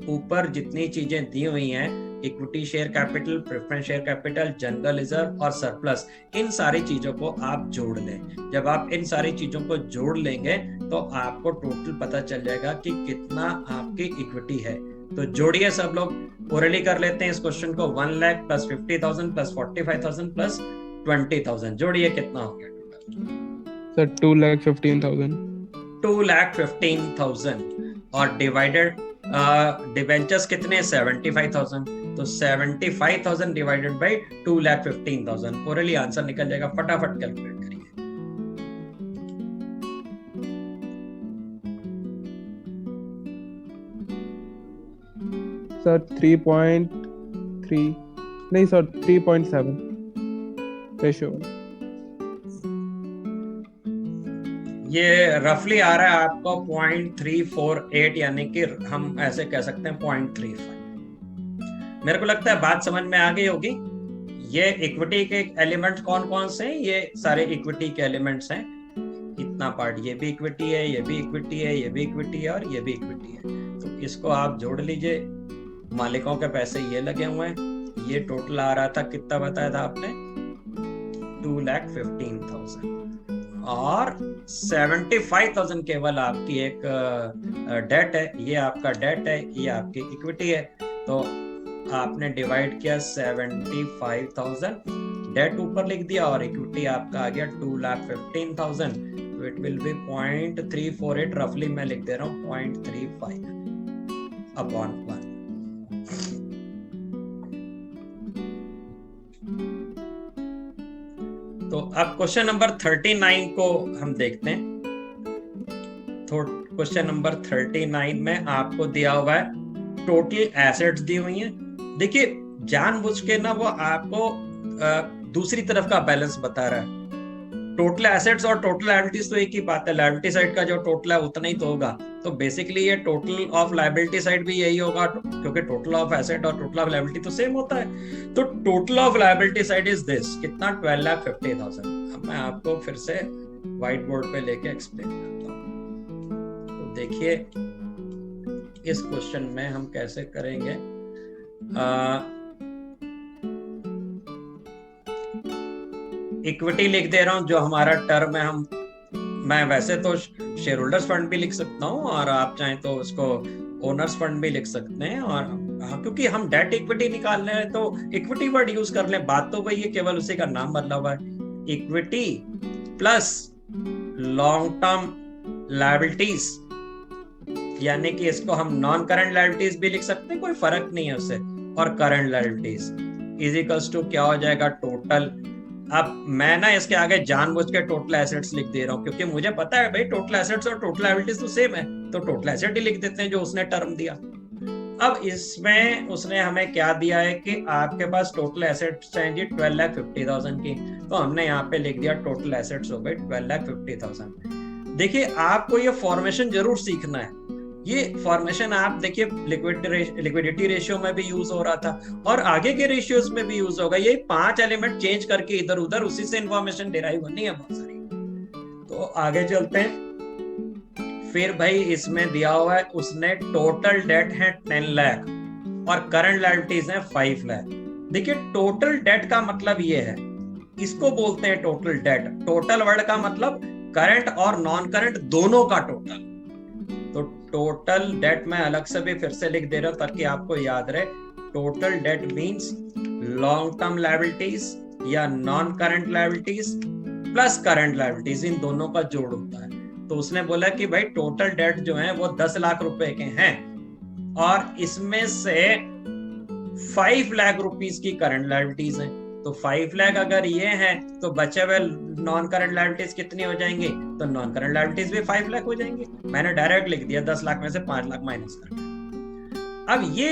ऊपर जितनी चीजें दी हुई हैं equity share capital, preference share capital, general reserve और सरप्लस, इन सारी चीजों को आप जोड़ लें। जब आप इन सारी चीजों को जोड़ लेंगे तो आपको टोटल पता चल जाएगा कि कितना आपकी इक्विटी है। तो जोड़िए सब लोग, ओरली कर लेते हैं इस क्वेश्चन को। 1 लाख प्लस 50,000 प्लस 45,000 प्लस 20,000, जोड़िए कितना हो गया टोटल? सर 2,15,000। 2,15,000 और डिवाइडेड डिवेंचर्स कितने 75,000, तो 75,000 डिवाइडेड बाय 2,15,000, ओरली आंसर निकल जाएगा। फटाफट कैलकुलेट करिए। सर 3.3 नहीं सर 3.7 रेशियो। ये रफली आ रहा है आपको 0.348, यानी कि हम ऐसे कह सकते हैं 0.35। मेरे को लगता है बात समझ में आ गई होगी। ये इक्विटी के एलिमेंट्स कौन कौन से हैं? ये सारे इक्विटी के एलिमेंट्स हैं। इतना पार्ट ये भी इक्विटी है, ये भी इक्विटी है, ये भी इक्विटी है और ये भी इक्विटी है। तो इसको आप जोड़ लीजिए। मालिकों के पैसे ये लगे हुए हैं। ये टोटल आ रहा था, कितना बताया था आपने, 2,15,000 और 75,000 केवल आपकी एक डेट है। ये आपका डेट है, ये आपकी इक्विटी है। तो आपने डिवाइड किया 75,000, डेट ऊपर लिख दिया और इक्विटी आपका आ गया 2,15,000। तो इट विल बी 0.348, रफली मैं लिख दे रहा हूँ 0.35/1। तो अब क्वेश्चन नंबर 39 को हम देखते हैं। तो क्वेश्चन नंबर 39 में आपको दिया हुआ है टोटल एसेट्स दी हुई हैं। देखिए जानबूझ के ना वो आपको दूसरी तरफ का बैलेंस बता रहा है। टोटल एसेट्स और टोटल लायबिलिटीज तो एक ही बात है, लायबिलिटी साइड का जो टोटल है उतना ही तो होगा, तो बेसिकली ये टोटल ऑफ लायबिलिटी साइड भी यही होगा, क्योंकि टोटल ऑफ एसेट और टोटल ऑफ लायबिलिटी तो सेम होता है। तो total of liability side is this, कितना 12,50,000। अब मैं आपको फिर से व्हाइट बोर्ड पे लेके एक्सप्लेन करता हूँ। तो देखिए इस क्वेश्चन में हम कैसे करेंगे। इक्विटी लिख दे रहा हूं जो हमारा टर्म है। मैं वैसे तो शेयर होल्डर्स फंड भी लिख सकता हूं, और आप चाहें तो उसको ओनर्स फंड भी लिख सकते हैं। और क्योंकि हम डेट इक्विटी निकाल रहे हैं तो इक्विटी वर्ड यूज कर लें, बात तो वही है, केवल उसी का नाम बदला हुआ है। Equity plus long term liabilities, यानी कि इसको हम नॉन करंट लायबिलिटीज भी लिख सकते हैं, कोई फर्क नहीं है उससे, और current liabilities is equals to क्या हो जाएगा, टोटल। अब मैं ना इसके आगे जानबूझ के टोटल एसेट्स लिख दे रहा हूं, क्योंकि मुझे पता है भाई टोटल एसेट्स और टोटल लायबिलिटीज तो सेम है, तो टोटल एसेट ही लिख देते हैं जो उसने टर्म दिया। अब इसमें उसने हमें क्या दिया है कि आपके पास टोटल एसेट्स चाहिए 12,50,000 की, तो हमने यहाँ पे लिख दिया टोटल एसेट्स हो गए 12,50,000। देखिए आपको ये फॉर्मेशन जरूर सीखना है। ये फॉर्मेशन आप देखिए लिक्विडिटी रेशियो में भी यूज हो रहा था और आगे के रेशियोज में भी यूज होगा। ये 5 एलिमेंट चेंज करके इधर उधर उसी से इंफॉर्मेशन डिराइव होनी है बहुत सारी। तो आगे चलते हैं। फिर भाई इसमें दिया हुआ है उसने टोटल डेट है 10 लाख और करंट लायबिलिटीज है 5 लाख। देखिए टोटल डेट का मतलब ये है, इसको बोलते हैं टोटल डेट। टोटल वर्ड का मतलब करंट और नॉन करंट दोनों का टोटल। तो टोटल डेट मैं अलग से भी फिर से लिख दे रहा हूं ताकि आपको याद रहे। Total debt means long term liabilities या non current liabilities plus current liabilities, इन दोनों का जोड़ होता है। तो उसने बोला कि भाई टोटल डेट जो है वो 10 लाख रुपए के हैं और इसमें से 5 लाख रुपीस की करंट लायबिलिटीज हैं। तो 5 लाख अगर ये है तो बचे हुए नॉन करंट लायबिलिटीज कितनी हो जाएंगी, तो नॉन करंट लायबिलिटीज भी 5 लाख हो जाएंगी। मैंने डायरेक्ट लिख दिया 10 लाख में से 5 लाख माइनस करके। अब ये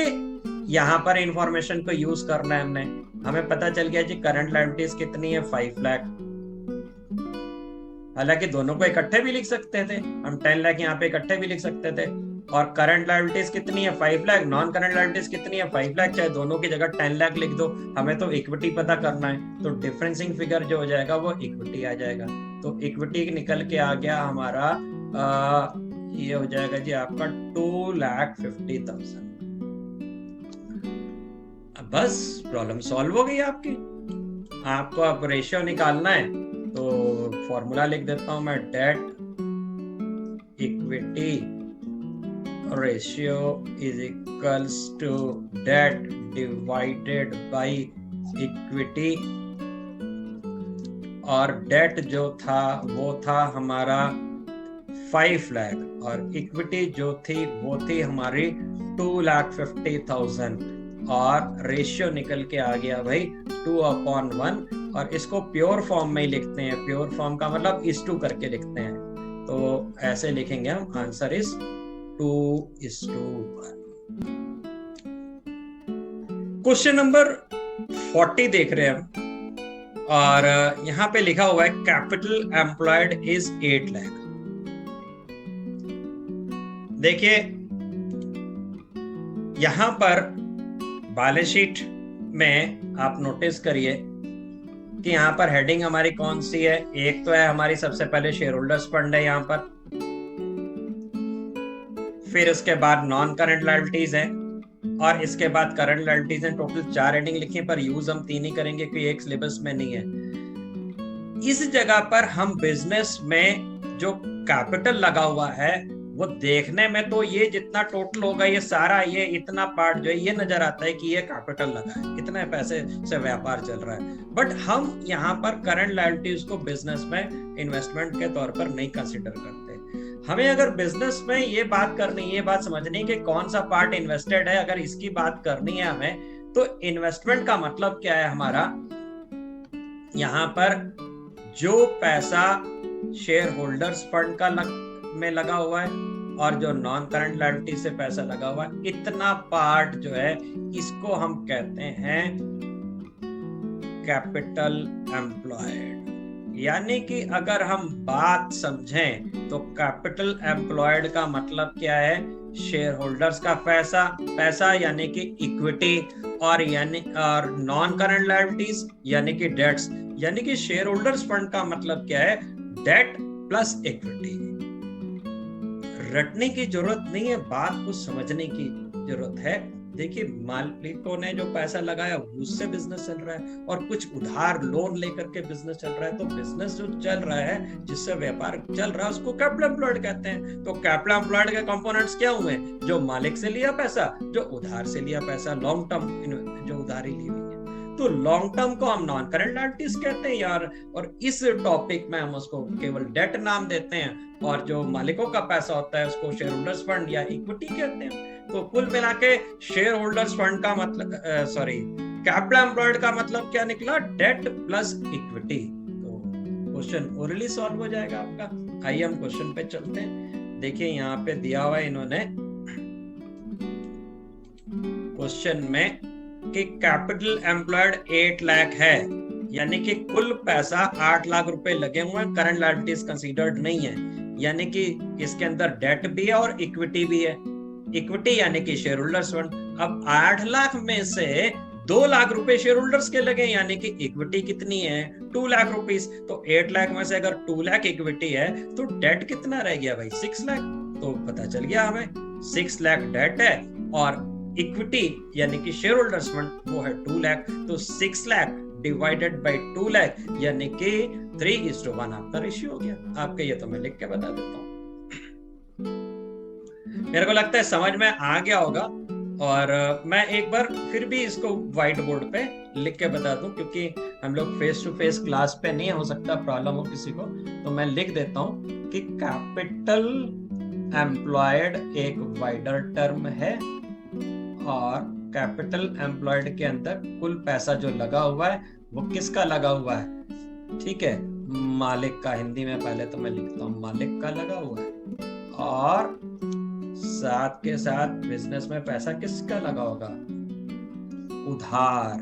यहाँ पर इंफॉर्मेशन को यूज करना है हमने। हमें पता चल गया जी करंट लायबिलिटीज कितनी है 5 लाख। हालांकि दोनों को इकट्ठे भी लिख सकते थे हम, 10 लाख यहाँ पे इकट्ठे भी लिख सकते थे। और करंट लायबिलिटीज कितनी है 5 लाख, नॉन करंट लायबिलिटीज कितनी है 5 लाख, चाहे दोनों की जगह 10 लाख लिख दो। हमें तो इक्विटी पता करना है, तो डिफरेंसिंग फिगर जो हो जाएगा वो इक्विटी आ जाएगा। तो इक्विटी निकल के आ गया हमारा ये हो जाएगा जी आपका 2,50,000। बस प्रॉब्लम सॉल्व हो गई आपकी। आपको अब रेशियो निकालना है तो फॉर्मूला लिख देता हूं मैं, debt equity ratio is equals to debt divided by equity. और डेट जो था वो था हमारा 5 लाख और इक्विटी जो थी वो थी हमारी 2,50,000 और रेशियो निकल के आ गया भाई 2/1। और इसको प्योर फॉर्म में ही लिखते हैं। प्योर फॉर्म का मतलब इस टू करके लिखते हैं, तो ऐसे लिखेंगे हम, आंसर इज 2:1। क्वेश्चन नंबर 40 देख रहे हैं हम और यहां पे लिखा हुआ है कैपिटल एम्प्लॉयड इज 8 लाख। देखिए यहां पर बैलेंस शीट में आप नोटिस करिए कि यहाँ पर हेडिंग हमारी कौन सी है। एक तो है हमारी सबसे पहले शेयर होल्डर्स फंड है यहाँ पर, फिर उसके बाद नॉन करंट लायबिलिटीज है और इसके बाद करंट लायबिलिटीज है। टोटल 4 हेडिंग लिखी, पर यूज हम 3 ही करेंगे क्योंकि एक सिलेबस में नहीं है। इस जगह पर हम बिजनेस में जो कैपिटल लगा हुआ है वो देखने में तो ये जितना टोटल होगा ये सारा, ये इतना पार्ट जो है ये नजर आता है कि ये कैपिटल लगा है, इतने पैसे से व्यापार चल रहा है। बट हम यहाँ पर करंट लायबिलिटीज को बिजनेस में इन्वेस्टमेंट के तौर पर नहीं कंसिडर करते। हमें अगर बिजनेस में ये बात करनी, ये बात समझनी कि कौन सा पार्ट इन्वेस्टेड है, अगर इसकी बात करनी है हमें, तो इन्वेस्टमेंट का मतलब क्या है हमारा, यहाँ पर जो पैसा शेयर होल्डर्स फंड का में लगा हुआ है और जो नॉन करंट लायबिलिटी से पैसा लगा हुआ है, इतना पार्ट जो है इसको हम कहते हैं कैपिटल एम्प्लॉयड। यानी कि अगर हम बात समझें तो कैपिटल एम्प्लॉयड का मतलब क्या है, शेयर होल्डर्स का पैसा यानी कि इक्विटी, और नॉन करंट लायबिलिटीज यानी कि डेट्स, यानी कि शेयर होल्डर्स फंड का मतलब क्या है, डेट प्लस इक्विटी। रटने की जरूरत नहीं है, बात को समझने की जरूरत है। देखिए मालिकों ने जो पैसा लगाया उससे बिजनेस चल रहा है, और कुछ उधार लोन लेकर के बिजनेस चल रहा है। तो बिजनेस जो चल रहा है, जिससे व्यापार चल रहा है, उसको कैपिटल एम्प्लॉयड कहते हैं। तो कैपिटल एम्प्लॉयड के कंपोनेंट्स क्या हुए, जो मालिक से लिया पैसा, जो उधार से लिया पैसा, लॉन्ग टर्म जो उधारी ली हुई है। तो लॉन्ग टर्म को हम नॉन करंट लायबिलिटीज कहते हैं यार, और इस टॉपिक में हम उसको केवल डेट नाम देते हैं, और जो मालिकों का पैसा होता है उसको शेयर होल्डर्स फंड या इक्विटी कहते हैं। तो कुल मिला के शेयर होल्डर्स फंड का मतलब कैपिटल एम्प्लॉयड का मतलब क्या निकला, डेट प्लस इक्विटी। तो क्वेश्चन ओरली सॉल्व हो जाएगा आपका। आइए हम क्वेश्चन पे चलते हैं। देखिए यहाँ पे दिया हुआ है इन्होंने क्वेश्चन में कि कैपिटल एम्प्लॉयड 8 लाख है, यानी कि कुल पैसा 8 लाख रुपए लगे हुए हैं, करंट लायबिलिटीज कंसीडर्ड नहीं है, यानी कि इसके अंदर डेट भी है और इक्विटी भी है। इक्विटी यानी कि शेयर होल्डर्स फंड। अब 8 लाख में से 2 लाख रुपए शेयर होल्डर्स के लगे, यानी कि इक्विटी कितनी है, 2 लाख रुपीस। तो 8 लाख में से अगर 2 लाख इक्विटी है तो डेट कितना रह गया भाई, 6 लाख। तो पता चल गया हमें 6 लाख डेट है, और इक्विटी यानी कि शेयर होल्डर्स फंड वो है 2 लाख। तो 6 लाख डिवाइडेड बाय 2 लाख यानी कि 3:1 आपका रेशियो हो गया। आपके ये तो मैं लिख के बता देता हूँ। मेरे को लगता है समझ में आ गया होगा, और मैं एक बार फिर भी इसको व्हाइट बोर्ड पे लिख के बता दूं, क्योंकि हम लोग फेस टू फेस क्लास पे नहीं, हो सकता प्रॉब्लम हो किसी को। तो मैं लिख देता हूं कि कैपिटल एम्प्लॉयड एक वाइडर टर्म है, और कैपिटल एम्प्लॉयड के अंदर कुल पैसा जो लगा हुआ है वो किसका लगा हुआ है, ठीक है, मालिक का। हिंदी में पहले तो मैं लिखता हूँ मालिक का लगा हुआ है, और साथ के साथ बिजनेस में पैसा किसका लगा होगा, उधार,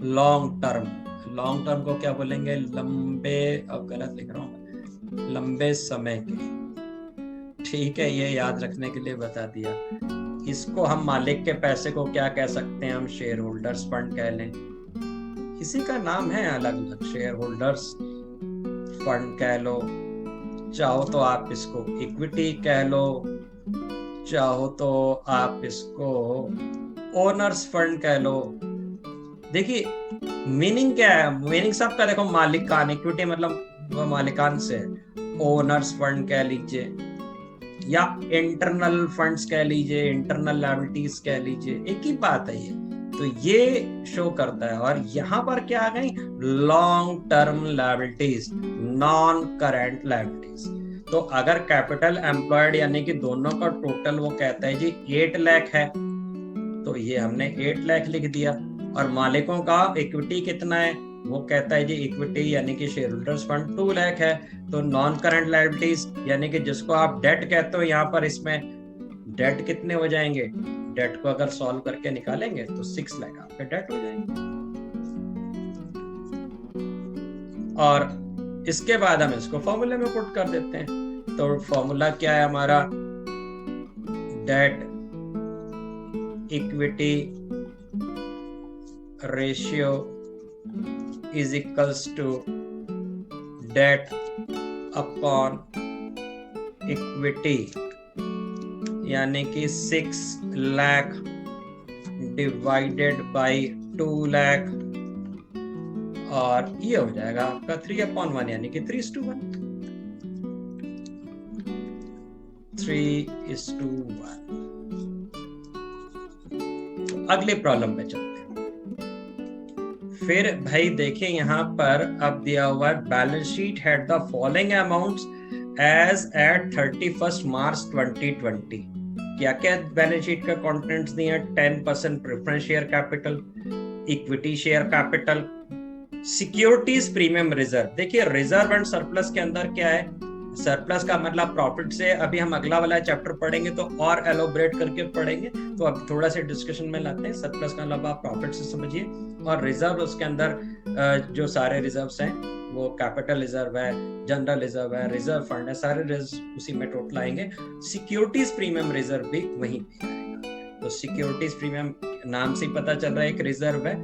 लॉन्ग टर्म। लॉन्ग टर्म को क्या बोलेंगे, लंबे, अब गलत लिख रहा हूं, लंबे समय के। ठीक है, ये याद रखने के लिए बता दिया। इसको हम मालिक के पैसे को क्या कह सकते हैं, हम शेयर होल्डर्स फंड कह लें। इसी का नाम है अलग अलग, शेयर होल्डर्स फंड कह लो, चाहो तो आप इसको इक्विटी कह लो, चाहो तो आप इसको ओनर्स फंड कह लो। देखिए मीनिंग क्या है, मीनिंग सबका देखो, मालिकान, इक्विटी मतलब मालिकान से, ओनर्स फंड कह लीजिए, या इंटरनल फंड्स कह लीजिए, इंटरनल लायबिलिटीज कह लीजिए, एक ही बात है ये। तो ये शो करता है। और यहाँ पर क्या आ गई, long term liabilities, non current liabilities. तो अगर कैपिटल एम्प्लॉयड यानी कि दोनों का टोटल वो कहता है जी 8 लाख है, तो ये हमने 8 लाख लिख दिया। और मालिकों का इक्विटी कितना है, वो कहता है जी इक्विटी यानी कि शेयर होल्डर्स फंड 2 लाख है। तो नॉन करंट लायबिलिटीज यानी कि जिसको आप डेट कहते हो, यहाँ पर इसमें डेट कितने हो जाएंगे, डेट को अगर सॉल्व करके निकालेंगे तो 6 लाख आपके डेट हो जाएंगे। और इसके बाद हम इसको फॉर्मूले में पुट कर देते हैं। तो फॉर्मूला क्या है हमारा, debt equity ratio is equals to debt upon equity, यानी कि 6 लाख डिवाइडेड बाई 2 लाख, और ये हो जाएगा आपका 3/1 यानी कि 3:1। 3:1। अगले प्रॉब्लम पे चलते हैं। फिर भाई देखिए यहाँ पर अब दिया हुआ है, balance sheet had the following amounts as at 31 March 2020। क्या क्या बैलेंस शीट का कंटेंट्स दिए हैं, 10% preference share capital, equity share capital, securities premium reserve. देखिए रिजर्व एंड सरप्लस के अंदर क्या है, सरप्लस का मतलब प्रॉफिट से अभी हम अगला वाला चैप्टर पढ़ेंगे तो और एलोबरेट करके पढ़ेंगे, तो अब थोड़ा सा डिस्कशन में लाते हैं। सरप्लस का मतलब आप प्रॉफिट से समझिए, और रिजर्व उसके अंदर जो सारे रिजर्व्स हैं वो कैपिटल रिजर्व है, जनरल रिजर्व है, रिजर्व फंड है, सारे रिजर्व उसी में टोटल आएंगे। सिक्योरिटीज प्रीमियम रिजर्व भी वहीं पे आएगा। तो सिक्योरिटीज प्रीमियम नाम से ही पता चल रहा है एक रिजर्व है।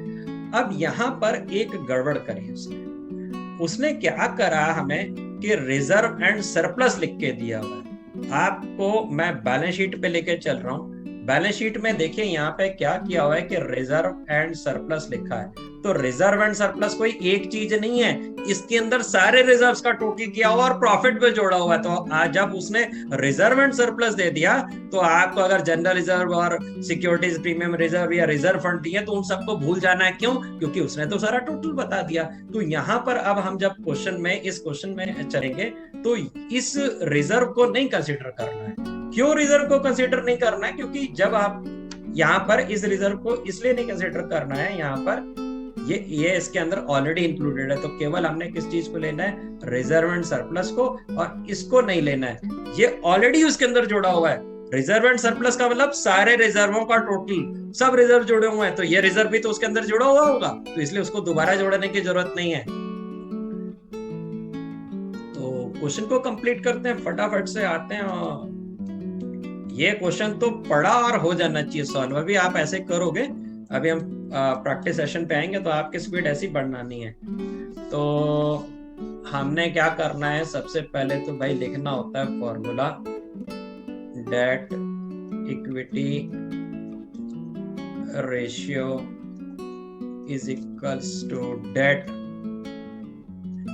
अब यहाँ पर एक गड़बड़ करी उसने क्या करा हमें कि रिजर्व एंड सरप्लस लिख के दिया हुआ है। आपको मैं बैलेंस शीट पे लेके चल रहा हूँ। बैलेंस शीट में देखिए यहाँ पे क्या किया हुआ है कि रिजर्व एंड सरप्लस लिखा है। तो रिजर्व एंड सरप्लस कोई एक चीज नहीं है, इसके अंदर सारे रिजर्व्स का टोटल किया हुआ और प्रॉफिट पे जोड़ा हुआ है। तो आज जब उसने रिजर्व एंड सरप्लस दे दिया तो आपको अगर जनरल रिजर्व और सिक्योरिटीज प्रीमियम रिजर्व या रिजर्व फंड दिए तो उन सबको भूल जाना है। क्यों? क्योंकि उसने तो सारा टोटल बता दिया। तो यहाँ पर अब हम जब इस क्वेश्चन में चलेंगे तो इस रिजर्व को नहीं कंसिडर करना है। क्यों रिजर्व को कंसिडर नहीं करना है? क्योंकि जब आप यहाँ पर इस रिजर्व को इसलिए नहीं कंसिडर करना है, यहाँ पर ये इसके अंदर ऑलरेडी इंक्लूडेड है। तो केवल हमने किस चीज को लेना है? रिजर्व एंड सरप्लस को, और इसको नहीं लेना है, ये ऑलरेडी उसके अंदर जोड़ा हुआ है। रिजर्व एंड सरप्लस का मतलब सारे रिजर्वों का टोटल, सब रिजर्व जुड़े हुए हैं, तो ये रिजर्व भी तो उसके अंदर जुड़ा हुआ होगा, तो इसलिए उसको दोबारा जोड़ने की जरूरत नहीं है। तो क्वेश्चन को कंप्लीट करते हैं, फटाफट से आते हैं। और ये क्वेश्चन तो पढ़ा और हो जाना चाहिए सॉल्व। अभी आप ऐसे करोगे, अभी हम प्रैक्टिस सेशन पे आएंगे तो आपकी स्पीड ऐसी बढ़ना नहीं है। तो हमने क्या करना है, सबसे पहले तो भाई लिखना होता है formula, debt equity ratio is equals to debt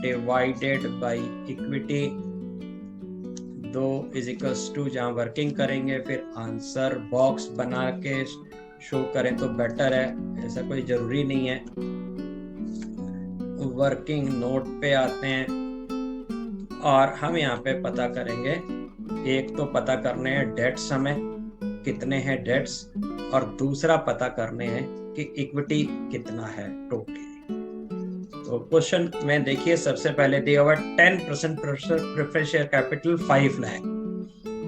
divided by equity, 2 is equals to, जहां वर्किंग करेंगे फिर आंसर बॉक्स बना के शो करें तो बेटर है, ऐसा कोई जरूरी नहीं है। वर्किंग नोट पे आते हैं और हम यहाँ पे पता करेंगे, एक तो पता करने हैं डेट्स, हमें कितने हैं डेट्स, और दूसरा पता करने हैं कि इक्विटी कितना है टोटल। तो क्वेश्चन में देखिए सबसे पहले दिया हुआ 10% प्रेफरेंस शेयर कैपिटल 5 लाख।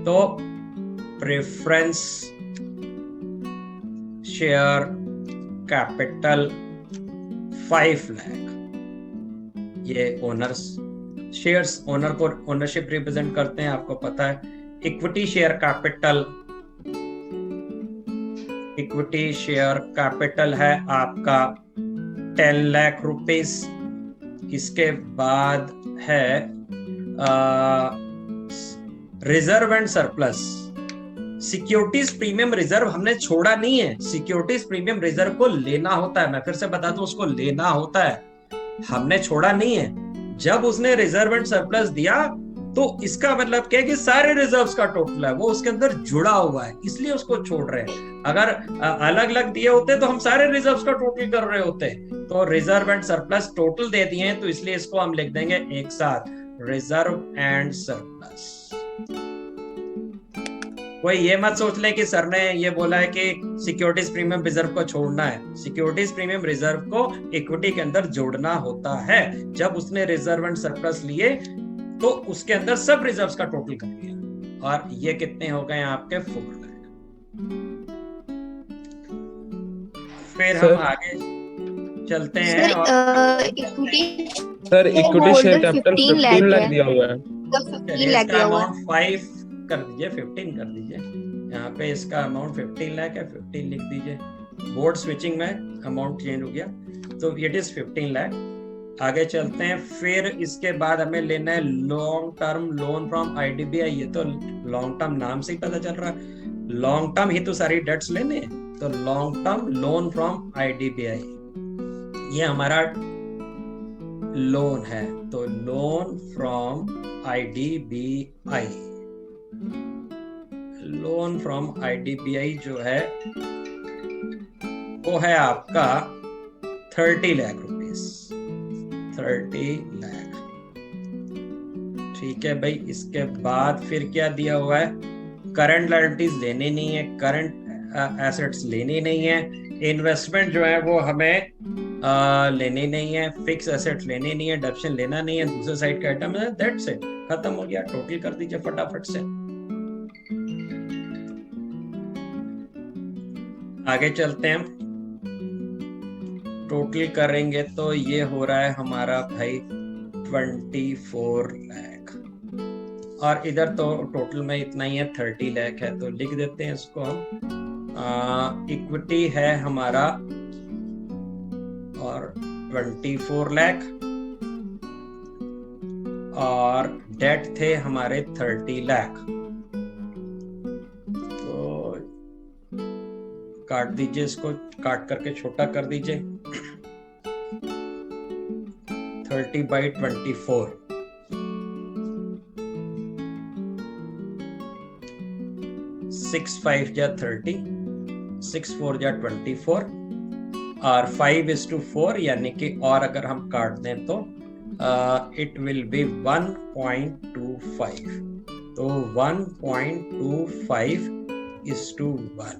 तो प्रेफरेंस शेयर कैपिटल 5 लाख, ये ओनर्स शेयर्स, ओनर को ओनरशिप रिप्रेजेंट करते हैं, आपको पता है। इक्विटी शेयर कैपिटल है आपका 10 लाख रुपीस। इसके बाद है reserve and surplus. Securities premium reserve हमने छोड़ा नहीं है, सिक्योरिटीज प्रीमियम रिजर्व को लेना होता है। मैं फिर से बता दूं, उसको लेना होता है, हमने छोड़ा नहीं है। जब उसने रिजर्व एंड सरप्लस दिया तो इसका मतलब क्या है कि सारे रिजर्व्स का टोटल है, वो उसके अंदर जुड़ा हुआ है, इसलिए उसको छोड़ रहे हैं। अगर अलग अलग दिए होते तो हम सारे रिजर्व्स का टोटल कर रहे होते। तो रिजर्व एंड सरप्लस टोटल दे दिए हैं, तो इसलिए इसको हम लिख देंगे एक साथ, रिजर्व एंड सरप्लस। कोई ये मत सोच ले कि सर ने ये बोला है कि सिक्योरिटीज प्रीमियम रिजर्व को छोड़ना है। सिक्योरिटीज प्रीमियम रिजर्व को इक्विटी के अंदर जोड़ना होता है। जब उसने रिजर्व एंड सरप्लस लिए तो उसके अंदर सब रिजर्व्स का टोटल कर लिया, और ये कितने हो गए आपके 4 लाख। फिर हम आगे चलते हैं। Sir equity share capital 15 lakh दिया हुआ है, 15 लाख दिया हुआ है, 5 कर दीजिए, 15 कर दीजिए। यहाँ पे इसका अमाउंट 15 लाख है, 15 लिख दीजिए। बोर्ड स्विचिंग में अमाउंट चेंज हो गया, तो इट इज 15 लाख। आगे चलते हैं। फिर इसके बाद हमें लेना है long term loan from IDBI. ये तो लॉन्ग टर्म नाम से ही पता चल रहा है, लॉन्ग टर्म ही तो सारी डेट्स लेने हैं। तो long term loan from IDBI, ये हमारा लोन है। तो loan from IDBI, loan from IDBI जो है वो है आपका 30 लाख रुपीस, 30 लाख। ठीक है भाई। इसके बाद फिर क्या दिया हुआ है, करंट लायबिलिटीज लेनी नहीं है, करंट एसेट्स लेनी नहीं है, इन्वेस्टमेंट जो है वो हमें लेनी नहीं है, फिक्स एसेट लेनी नहीं है, डेप्शन लेना नहीं है, दूसरे साइड का आइटम है, दैट्स इट। खत्म हो गया, टोटल कर दीजिए फटाफट से। आगे चलते हैं, टोटल करेंगे तो ये हो रहा है हमारा भाई 24 लाख, और इधर तो टोटल में इतना ही है 30 लाख है, तो लिख देते हैं इसको हम। इक्विटी है हमारा और 24 लाख, और डेट थे हमारे 30 लाख। तो काट दीजिए इसको, काट करके छोटा कर दीजिए। 30/24, 6 5 जा 30, 6 4 जा 24, और 5:4, यानी कि और अगर हम काट दें तो इट विल बी 1.25। तो 1.25:1,